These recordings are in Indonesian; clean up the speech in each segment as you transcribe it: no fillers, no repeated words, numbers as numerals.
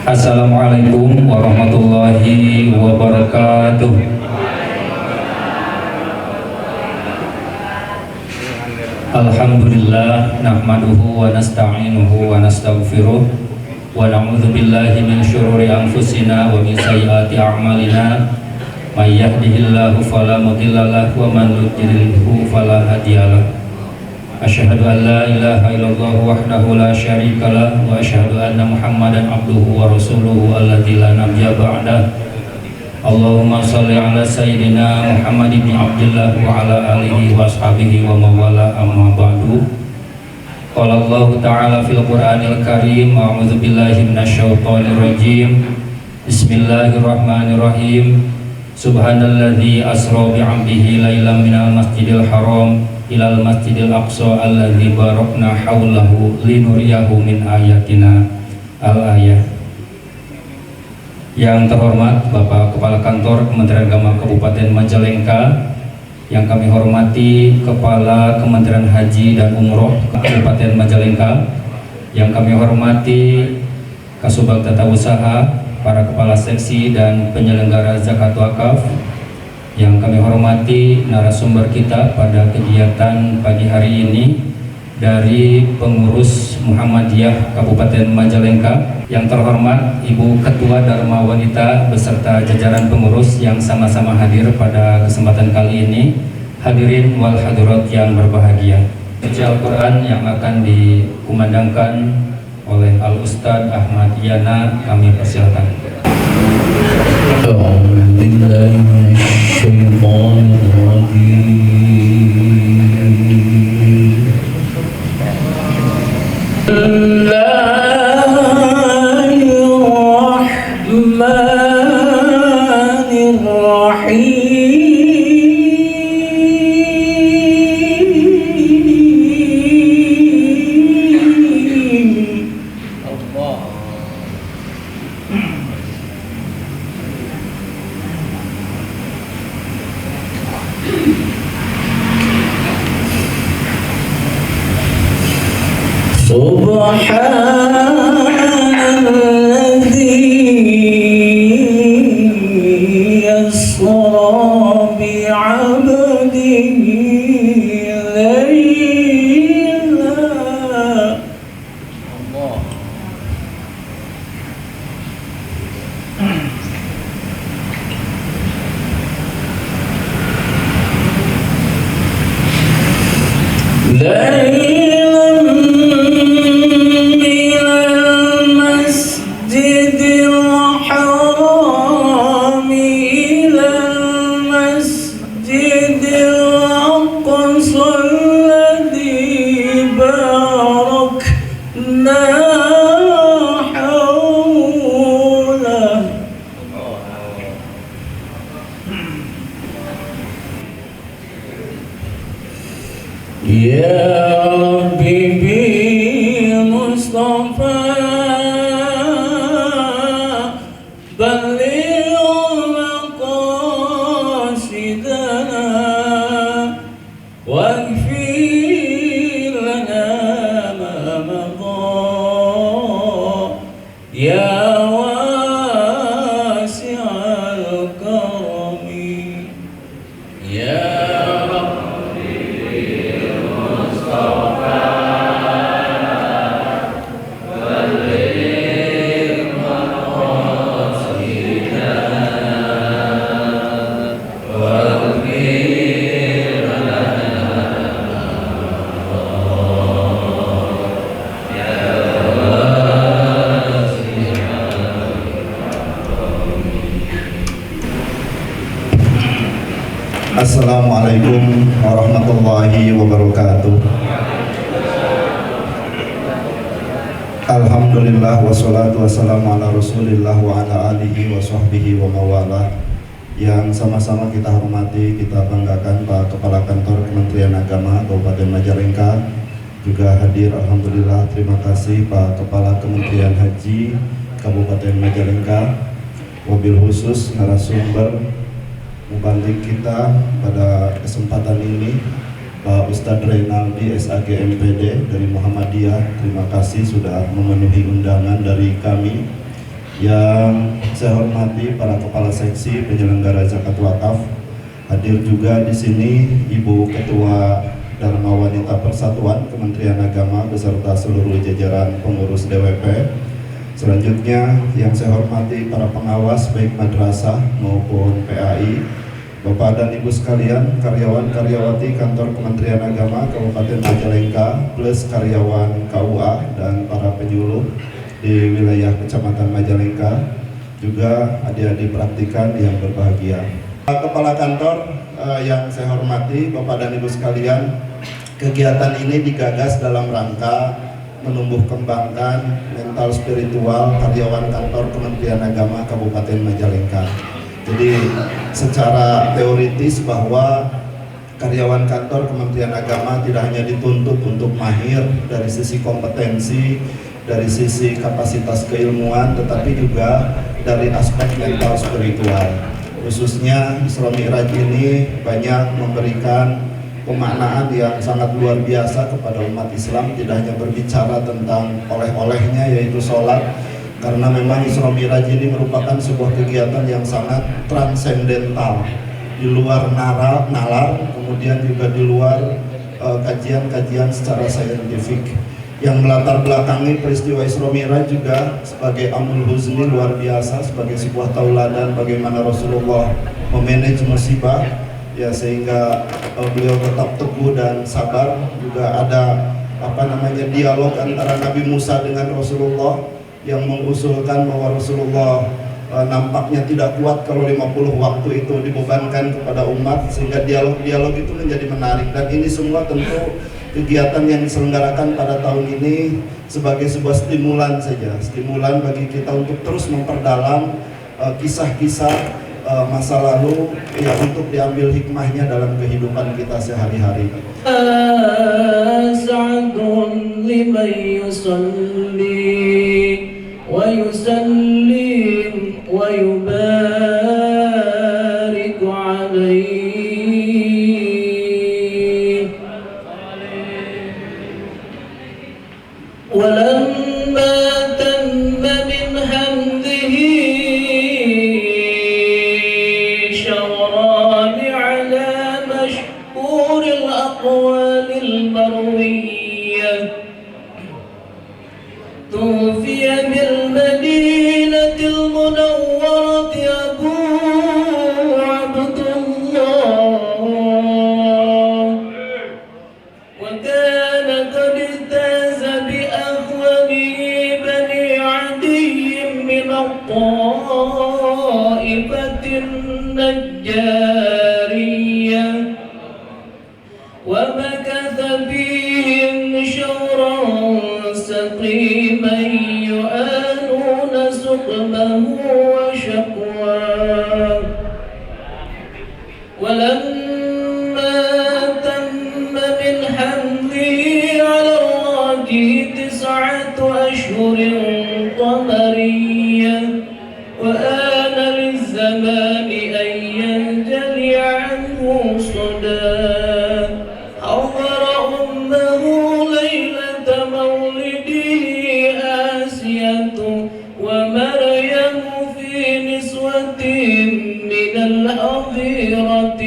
Assalamualaikum warahmatullahi wabarakatuh. Alhamdulillah nahmaduhu wa nasta'inuhu wa nastaghfiruh wa na'udzu billahi min syururi anfusina wa min sayyiati a'malina may yahdihillahu fala mudilla lahu wa man yudlilhu fala hadiyalah. Asyhadu an la ilaha illallah wahdahu la syarikalah wa asyhadu anna Muhammadan abduhu wa rasuluhu alladzi la nabiyya ba'dah. Allahumma shalli ala sayyidina Muhammad ibn Abdullah wa ala alihi wa ashabihi wa mawala amma ba'du. Qala Allah ta'ala fil Qur'anil Karim, a'udzu billahi minasyaitonir rajim. Bismillahirrahmanirrahim. Subhanalladzi asra bi 'abdihi lailan minal masjidil haram ilal masjidil aqsa alladzi barakna haulahu linuriyahu min ayatina. Al-ayah. Yang terhormat Bapak Kepala Kantor Kementerian Agama Kabupaten Majalengka, yang kami hormati Kepala Kementerian Haji dan Umroh Kabupaten Majalengka, yang kami hormati Kasubag Tata Usaha, para kepala seksi dan penyelenggara zakat wakaf, yang kami hormati narasumber kita pada kegiatan pagi hari ini dari pengurus Muhammadiyah Kabupaten Majalengka, yang terhormat Ibu Ketua Dharma Wanita beserta jajaran pengurus yang sama-sama hadir pada kesempatan kali ini, hadirin wal hadirat yang berbahagia. Baca Al-Quran yang akan dikumandangkan oleh Al-Ustadz Ahmad Yana, kami persilakan. Assalamualaikum warahmatullahi wabarakatuh. Alhamdulillah wassalatu wassalamu ala rasulillah wa ala alihi wa sahbihi wa mawalah. yang sama-sama kita hormati, kita banggakan Pak Kepala Kantor Kementerian Agama Kabupaten Majalengka juga hadir. Alhamdulillah, terima kasih Pak Kepala Kementerian Haji Kabupaten Majalengka, wabil khusus narasumber mubaligh kita pada kesempatan ini Pak Ustadz Reynaldi SAG MPD dari Muhammadiyah. Terima kasih sudah memenuhi undangan dari kami. Yang saya hormati para kepala seksi penyelenggara zakat wakaf, hadir juga di sini Ibu Ketua Dharma Wanita Persatuan Kementerian Agama beserta seluruh jajaran pengurus DWP. Selanjutnya yang saya hormati para pengawas baik madrasah maupun PAI, Bapak dan Ibu sekalian, karyawan-karyawati Kantor Kementerian Agama Kabupaten Majalengka plus karyawan KUA dan para penyuluh di wilayah Kecamatan Majalengka, juga adik-adik praktikan yang berbahagia. Kepala Kantor yang saya hormati, Bapak dan Ibu sekalian, kegiatan ini digagas dalam rangka menumbuh kembangkan mental spiritual karyawan Kantor Kementerian Agama Kabupaten Majalengka. Jadi secara teoritis bahwa karyawan kantor Kementerian Agama tidak hanya dituntut untuk mahir dari sisi kompetensi, dari sisi kapasitas keilmuan, tetapi juga dari aspek mental spiritual. Khususnya Isra Mi'raj ini banyak memberikan pemaknaan yang sangat luar biasa kepada umat Islam, tidak hanya berbicara tentang oleh-olehnya yaitu sholat, karena memang Isra Mi'raj ini merupakan sebuah kegiatan yang sangat transendental, di luar nalar, kemudian juga di luar kajian-kajian secara saintifik. Yang melatar belakangi peristiwa Isra Mi'raj juga sebagai amul huzni luar biasa, sebagai sebuah tauladan bagaimana Rasulullah memanage musibah, ya, sehingga beliau tetap teguh dan sabar. Juga ada dialog antara Nabi Musa dengan Rasulullah yang mengusulkan bahwa Rasulullah nampaknya tidak kuat kalau 50 waktu itu dibebankan kepada umat, sehingga dialog-dialog itu menjadi menarik. Dan ini semua tentu kegiatan yang diselenggarakan pada tahun ini sebagai sebuah stimulan saja, stimulan bagi kita untuk terus memperdalam kisah-kisah masa lalu, ya, untuk diambil hikmahnya dalam kehidupan kita sehari-hari. ولما تم من حمده شوران على مشهور الأقوال المروية توفي بالمدينة المنورة أبو عبد الله، وكان قد اجتاز بأهوله بني عدي من الطائفة النجارية، ومكث فيهم شهرا سقيما يؤانون سقمه وشكواه. ولما تم من حمله على الراجح 9 أشهر قمرية، وآن للزمان أن ينجلي عنه صداه، حضر أمه ليلة مولده آسية ومريم في نسوة من الحظيرة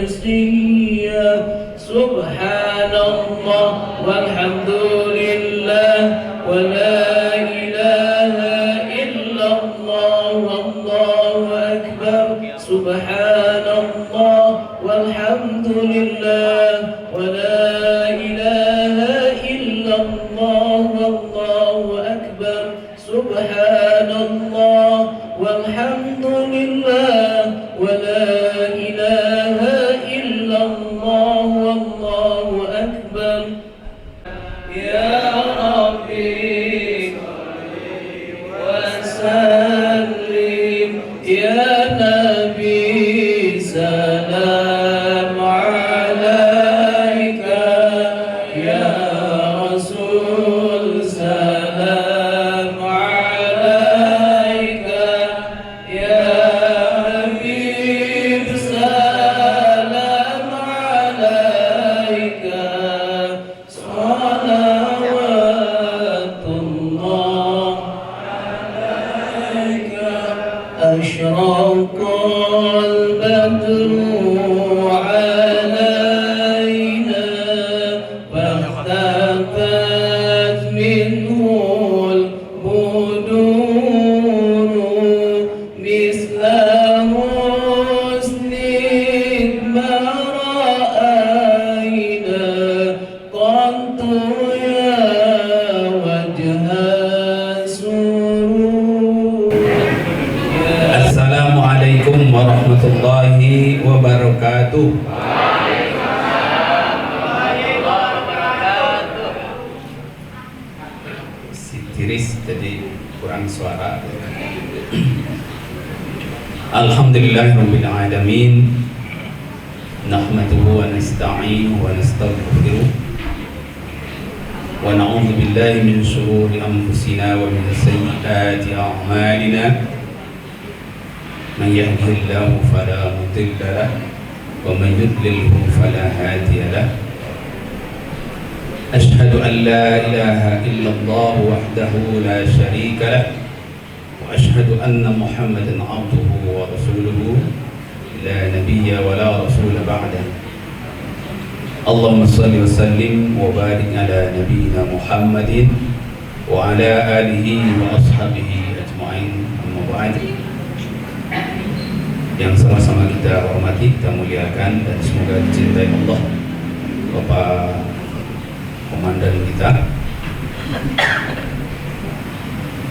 القدسية. سبحان الله والحمد لله ولا إله إلا الله والله أكبر. سبحان الله والحمد لله ولا إله إلا الله والله أكبر. سبحان الله والحمد لله ولا إله إلا الله والله أكبر. يا ربي وسلم يا نبي pengurangi suara. Alhamdulillahirabbil alamin. Nahmaduhu wa nasta'inuhu wa nastaghfiruh. Wa na'udzu billahi min shururi anfusina wa min sayyiati a'malina. Man yahdihillahu fala mudilla lahu wa man yudlilhu fala hadiya lahu. Ashhadu an la ilaha illallah wahdahu la syarika lah wa ashhadu anna Muhammadan abduhu wa rasuluhu la nabiyya wa la rasula ba'da. Allahumma salli wa sallim wa barik ala nabiyyina Muhammadin wa ala alihi wa ashabihi ajma'in. Amma ba'd. Yang sama-sama kita hormati, kita muliakan, dan semoga dicintai Allah Bapak Komandan kita,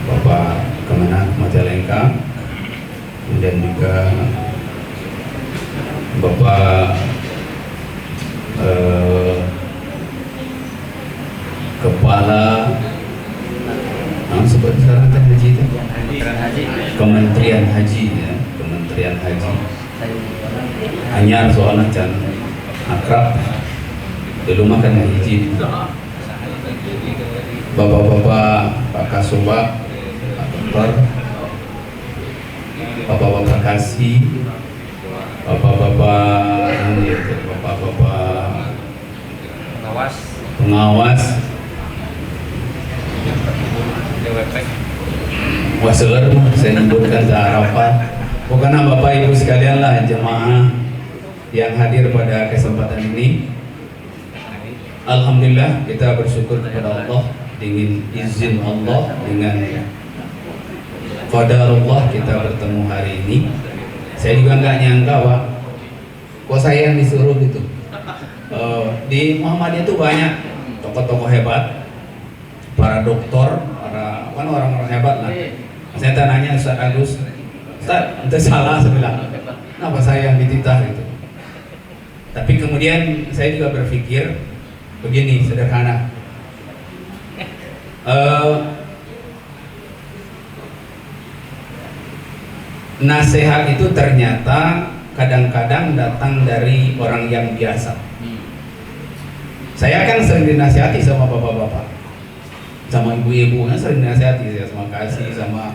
Bapak Kemenak Majalengka, dan juga Bapak Kepala seperti sekarang kan haji itu? Kementerian Haji ya, Kementerian Haji. Hanya soalnya can akrab dulu makan haji. Bapak-bapak, Pak Kasubag, Pak Dokter, Bapak-bapak Kasih, Bapak-bapak pengawas, waseler, saya nyebutkan ke Arafat. Pokoknya Bapak Ibu sekalian lah, jemaah yang hadir pada kesempatan ini. Alhamdulillah, kita bersyukur kepada Allah, dengan izin Allah, dengan qadarullah kita bertemu hari ini. Saya juga nggak nyangka, Pak, kok saya yang disuruh gitu. Di Muhammadiyah itu banyak tokoh-tokoh hebat, para doktor, para kan orang-orang hebat lah. Saya tanya Ustaz Agus, Ustaz, itu salah, saya bilang, kenapa saya yang dititah gitu. Tapi kemudian saya juga berpikir begini, sederhana. Nasihat itu ternyata kadang-kadang datang dari orang yang biasa. Saya kan sering dinasihati sama bapak-bapak, sama ibu-ibu, kan sering dinasihati ya, sama Kasih, sama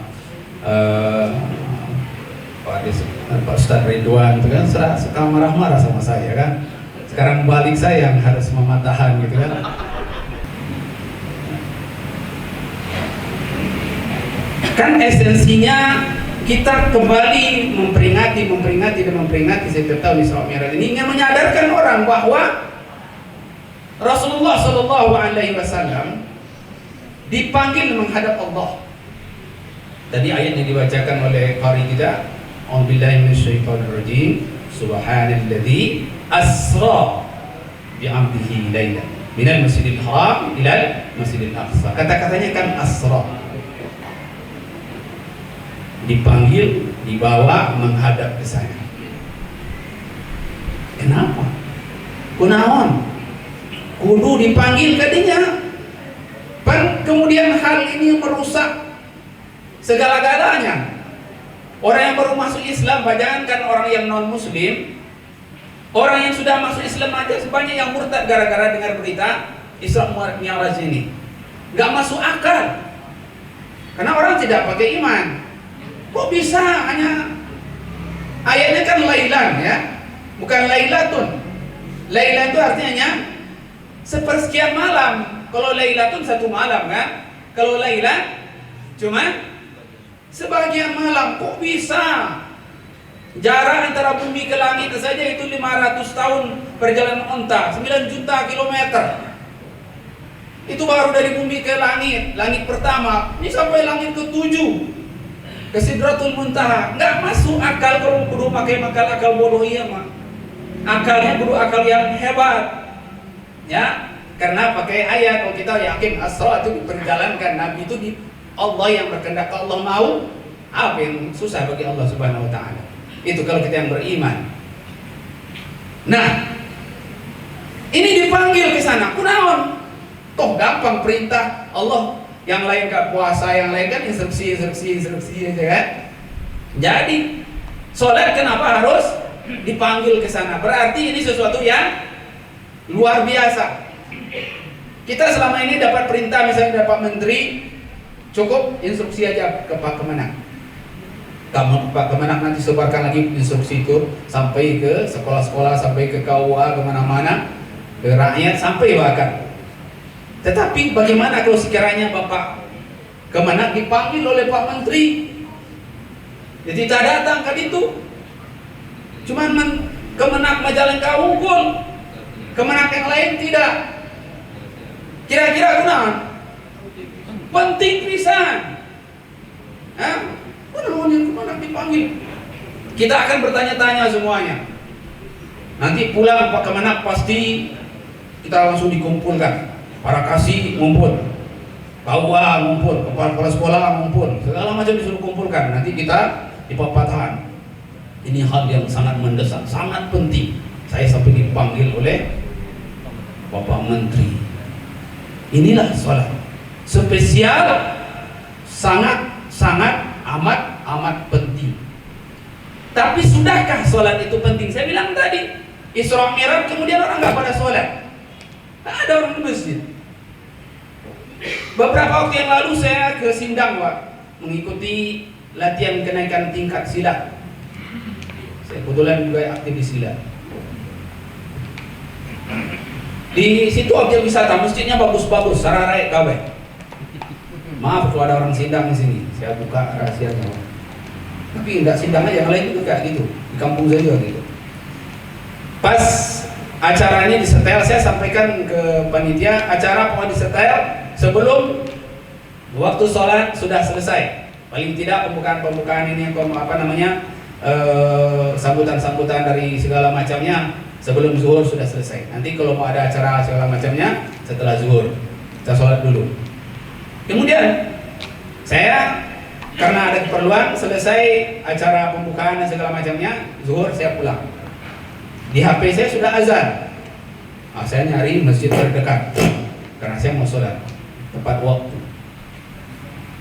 Pak Ustadz Ridwan, itu kan suka marah-marah sama saya kan. Sekarang balik saya yang harus mematahan gitu kan. Kan esensinya kita kembali memperingati setiap tahun Isra Mi'raj ini ingin menyadarkan orang bahwa Rasulullah Shallallahu Alaihi Wasallam dipanggil menghadap Allah. Tadi ayat yang dibacakan oleh qari kita, A'udzubillahi minasyaitonirrajim, Subhanalladzi asra bi'abdihi lailan minal masjidil haram ilal masjidil aqsa. Kata-katanya kan asra, dipanggil, dibawa, menghadap ke sana. Kenapa? Kunaon? Kudu dipanggil kadinya. Kemudian hal ini merusak segala-galanya. Orang yang baru masuk Islam, jangankan orang yang non muslim, orang yang sudah masuk Islam aja sebanyak yang murtad gara-gara dengar berita Isra Mi'raj ini. Gak masuk akal. Karena orang tidak pakai iman. Kok bisa hanya ayatnya kan lailan ya, bukan lailatun. Lailan itu artinya sepersekian malam. Kalau lailatun satu malam kan. Kalau lailan cuma sebagian malam. Kok bisa? Jarak antara bumi ke langit saja itu 500 tahun perjalanan unta, 9 juta kilometer. Itu baru dari bumi ke langit, langit pertama. Ini sampai langit ke-7, ke Sidratul Muntaha. Nggak masuk akal kalau kudu pakai akal bodoh iya mah. Akalnya kudu akal yang hebat. Ya, karena pakai ayat. Kalau kita yakin asra itu diperjalankan, Nabi itu di Allah yang berkehendak. Kalau Allah mau, apa yang susah bagi Allah Subhanahu wa taala. Itu kalau kita yang beriman. Nah, ini dipanggil ke sana. Kunaon? Toh gampang perintah Allah Yang lain gak puasa, yang lain kan instruksi aja kan. Jadi sholat kenapa harus dipanggil ke sana? Berarti ini sesuatu yang luar biasa. Kita selama ini dapat perintah, misalnya dapat menteri, cukup instruksi aja ke Pak Kemenang. Pak Kemenang nanti sebarkan lagi instruksi itu sampai ke sekolah-sekolah, sampai ke KUA, kemana-mana, ke rakyat, sampai bahkan. Tetapi bagaimana kalau sekiranya Bapak Kemenang dipanggil oleh Pak Menteri, jadi tak datang kan itu, cuman Kemenang Majalengka unggul, Kemenang yang lain tidak. Kira-kira kenapa? Penting pisan. Yang Kemenang dipanggil. Kita akan bertanya-tanya semuanya. Nanti pulang Pak Kemenang pasti kita langsung dikumpulkan. Para kasih ngumpul, KUA ngumpul, kepala sekolah ngumpul, segala macam disuruh kumpulkan. Nanti kita di papatahan. Ini hal yang sangat mendesak, sangat penting. Saya sampai dipanggil oleh Bapak Menteri. Inilah sholat spesial, sangat amat penting. Tapi sudahkah sholat itu penting? Saya bilang tadi, Isra Mi'raj kemudian orang nggak pada sholat. Ada orang di masjid. Beberapa waktu yang lalu saya ke Sindang, Pak, mengikuti latihan kenaikan tingkat silat. Saya kebetulan juga aktif di silat. Di situ objek wisata, masjidnya bagus-bagus, sararai kabeh. Maaf kalau ada orang Sindang di sini, saya buka rahasianya. Tapi enggak Sindang aja, yang lain juga kayak gitu. Di kampung saya juga gitu. Pas acaranya disetel, saya sampaikan ke panitia, acara mau disetel sebelum waktu sholat sudah selesai. Paling tidak pembukaan ini sambutan-sambutan dari segala macamnya sebelum zuhur sudah selesai. Nanti kalau mau ada acara segala macamnya setelah zuhur, kita sholat dulu. Kemudian saya karena ada keperluan, selesai acara pembukaan dan segala macamnya, zuhur saya pulang. Di HP saya sudah azan. Saya nyari masjid terdekat karena saya mau sholat tepat waktu.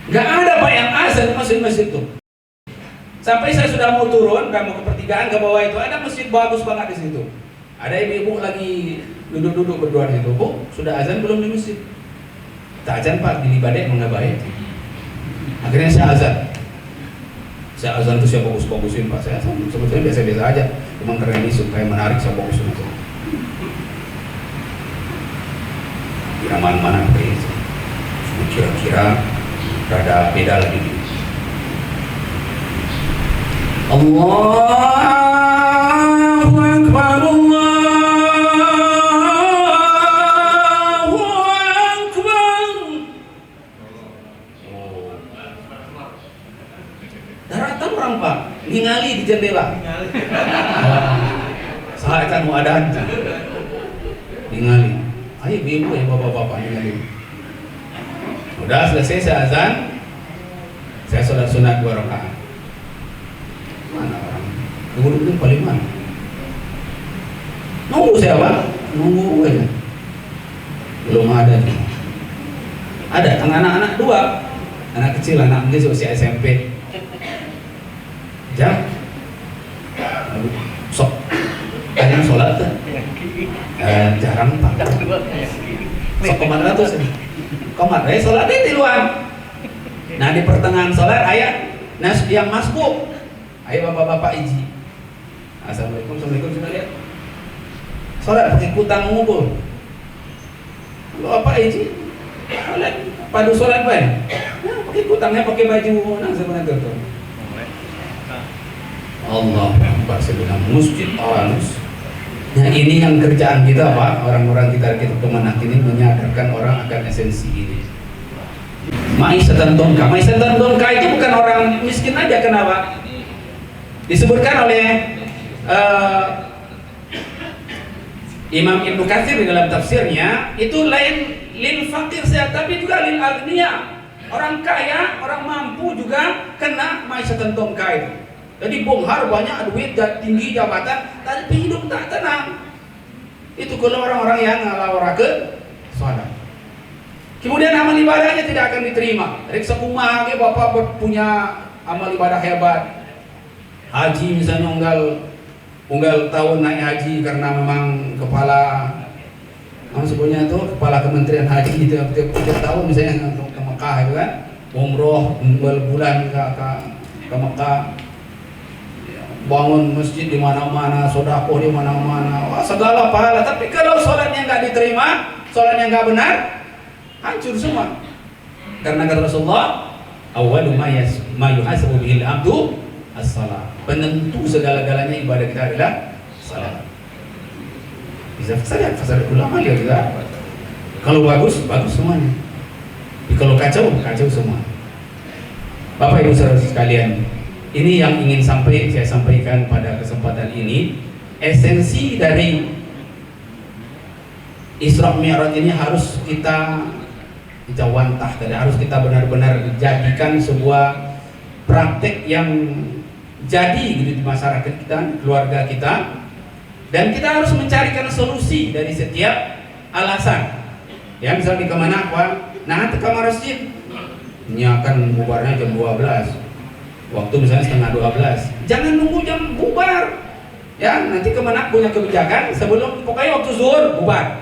Gak ada Pak yang azan di masjid-masjid itu. Sampai saya sudah mau turun dan mau ke pertigaan ke bawah itu, ada masjid bagus banget di situ. Ada ibu-ibu lagi duduk-duduk berdua di situ. Bu, sudah azan belum di masjid? Tak azan Pak, di Libadek mengabai. Akhirnya saya azan. Saya azan itu saya bagus-bagusin Pak. Saya azan sebetulnya biasa-biasa aja. Cuma karena ini supaya menarik saya bagusin itu. Kira mana kayak itu. Kira-kira rada beda lagi. Allahu Akbar, Allahu Akbar. Daratan orang Pak, ningali di jendela. Saya kan mau ada ningali. Ayo ibu ya bapak-bapak ningali. Udah selesai saya azan, saya sholat sunat 2 rakaat. Mana orang? Duduk paling mana? Nunggu saya Pak, nunggu aja. Belum ada nih. Ada anak-anak 2, anak kecil, anak mungkin usia SMP. Jam, sok, ada yang sholat tuh? Jarang Pak. Sok kemana tuh sih? Komat, sholatnya di luar. Nah di pertengahan sholat ayat yang masbuk. Ayo bapak-bapak iji. Assalamualaikum, sudah lihat. Sholat pakai kutang ngumpul. Bapak iji. Sholat padu sholat apa? Nah, pakai kutangnya pakai baju nang sebenarnya tuh. Allah Akbar, sebenarnya masjid awanus. Nah ini yang kerjaan kita Pak, orang-orang kita Kemenang ini menyadarkan orang akan esensi ini. Ma'isyatan dongka itu bukan orang miskin aja, kenapa? Disebutkan oleh Imam Ibnu Katsir di dalam tafsirnya, itu lain lil fakir saja, tapi juga lil agniya. Orang kaya, orang mampu juga kena ma'isyatan dongka itu. Jadi bonghar banyak duit, tinggi jabatan, tapi hidup tak tenang. Itu kalau orang-orang yang ngalawarakeun sholat. Kemudian amal ibadahnya tidak akan diterima. Rek sekumah ke bapak punya amal ibadah hebat. Haji misalnya unggal tahun naik haji karena memang kepala sebutnya itu kepala Kementerian Haji gitu tiap tahun misalnya ke Mekah itu kan, umroh bulan ke Mekah, bangun masjid di mana-mana, sedekah di mana-mana, wah, segala pahala. Tapi kalau sholatnya nggak diterima, sholatnya nggak benar, hancur semua. Karena kata Rasulullah, awwalu ma yuhasabu bihil abdu as-salat. Penentu segala-galanya ibadah kita adalah salat. Bisa fasad ulama dia juga. Kalau bagus semuanya. Kalau kacau semua. Bapak Ibu saudara sekalian, ini yang ingin saya sampaikan pada kesempatan ini. Esensi dari Isra Mi'raj ini harus kita wantah, harus kita benar-benar jadikan sebuah praktek yang jadi gitu di masyarakat kita, keluarga kita, dan kita harus mencarikan solusi dari setiap alasan. Ya, misalnya di kemana Pak? Nah, ke kamar masjid, ini akan bubarnya jam 12. Waktu misalnya setengah 12. Jangan nunggu jam bubar. Ya, nanti kemana punya kebijakan sebelum, pokoknya waktu zuhur bubar.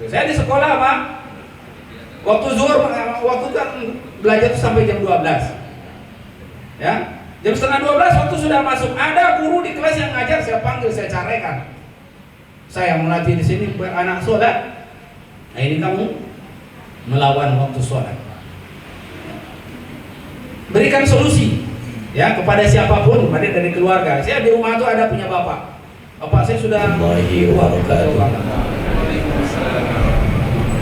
Saya di sekolah Pak, waktu zuhur, waktu kan belajar sampai jam 12. Ya, jam setengah 12 waktu sudah masuk, ada guru di kelas yang ngajar, saya panggil, saya carikan. Saya melatih di sini anak sholat. Nah, ini kamu melawan waktu sholat. Berikan solusi ya kepada siapapun, pada dari keluarga. Saya di rumah itu ada punya bapak. Bapak saya sudah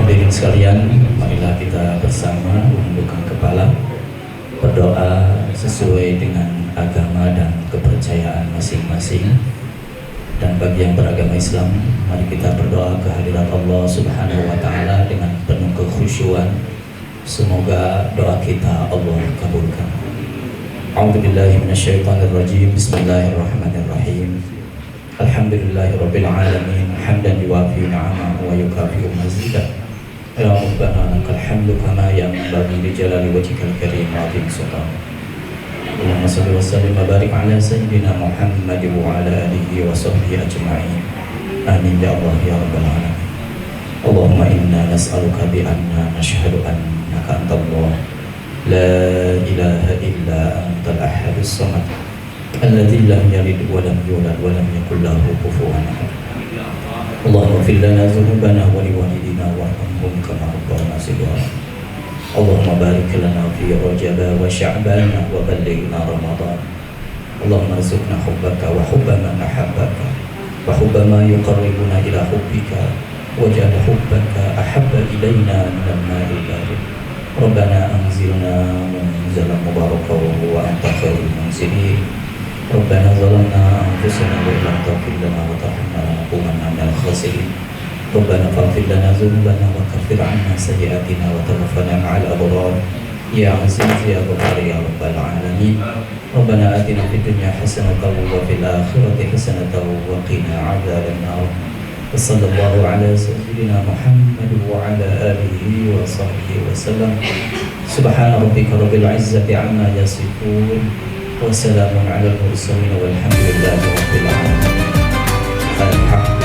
Hadirin sekalian, marilah kita bersama menundukkan kepala, berdoa sesuai dengan agama dan kepercayaan masing-masing. Dan bagi yang beragama Islam, mari kita berdoa kehadirat Allah Subhanahu wa taala dengan penuh kekhusyuan. Semoga doa kita Allah kabulkan. A'udzubillahi minasyaitonirrajim. Bismillahirrahmanirrahim. Alhamdulillahirabbil alamin, hamdan yuwafi ni'amahu wa yukafi'u mazidah. Ya Rabbana lakal hamdu kama yanbaghi li jalali wajhikal karim wa 'azimi sultanik. Allahumma shalli wa sallim wa barik ala sayyidina Muhammad wa ala alihi wa sahbihi ajma'in. Amin ya Allah ya rabbal alamin. Allahumma inna nas'aluka bi anna nashhadu annaka antallah la ilaha illa antal ahadus samad alladzi lam yalid wa lam yulad wa lam yakul lahu kufuwan ahad. Allahumma ighfir lana dhunubana wa liwalidina warhamhum kama rabbayana shighara. Allahumma barik lana fi Rajab wa Sya'ban wa ballighna Ramadan. Allahumma arzuqna hubbaka wa hubba man ahabbaka wa hubba ma yuqarribuna ila hubbika waj'al hubbaka ahabba ilayna min al-ma'il barid. Rabbana anzilna munzalan mubarakan wa anta khairul munzilin. Rabbana zalamna anfusana wa lam taghfir lana wa tarhamna lanakunanna minal khasirin. Rabbana faghfir lana dzunubana wa kaffir 'anna sayyi'atina wa tawaffana ma'al abrar. Ya Aziz ya Ghaffar ya Rabbal alamin. Rabbana atina fid dunya hasanatan wa fil akhirati hasanatan wa qina 'adzaban nar. Sallallahu ala sayyidina Muhammad wa ala alihi wa sahbihi wa sallam. Subhana rabbika rabbil izzati 'amma yasifun wa salamun 'alal mursalin walhamdulillahi rabbil alamin. Al-hamd